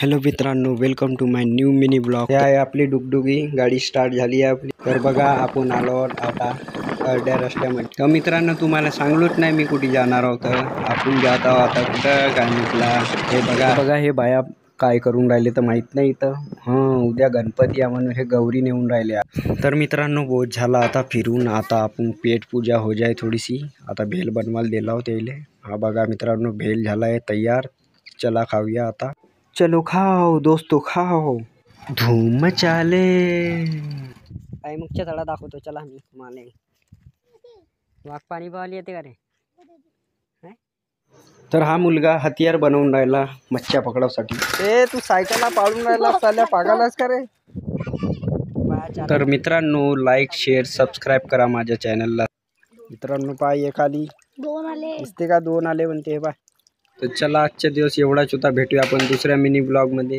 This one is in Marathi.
हॅलो मित्रांनो, welcome to my new mini blog. हे आहे आपली डुगडुगी गाडी स्टार्ट झाली आहे आपली. तर बघा आपण आलो आता अर्ध्या रस्त्यामध्ये. तर मित्रांनो तुम्हाला सांगलोच नाही मी कुठे जाणार आहोत. आपण जात आहोत आता कुठं काय म्हटलं. हे बघा हे बाया काय करून राहिले तर माहित नाही. तर उद्या गणपती आहे म्हणून हे गौरी नेऊन राहिले. तर मित्रांनो बहुत झाला आता फिरून. आता आपण पेट पूजा हो जाए थोडीशी. आता भेल बनवायला दिला होता यायले. हा बघा मित्रांनो भेल झाला आहे तयार. चला खाऊया आता. चलो खाओ दोस्तों खाओ, धूम मचाले. काय मुख्य धडा दाखवतो चला मी तुम्हाला. वाघ पाणी पावाली येते का रे? तर हा मुलगा हथियार बनवून राहिला मच्छ्या पकडासाठी. ए तू सायकलला पाडून राहिला चालल्या पागालाच का रे? तर मित्रांनो लाईक शेअर सबस्क्राईब करा माझ्या चॅनलला. मित्रांनो पाय एक आली दोन आले दिसते का? दोन आले म्हणते हे पाय. तर चला आजच्या दिवस एवढाच होता. भेटूया आपण दुसऱ्या मिनी ब्लॉग मध्ये.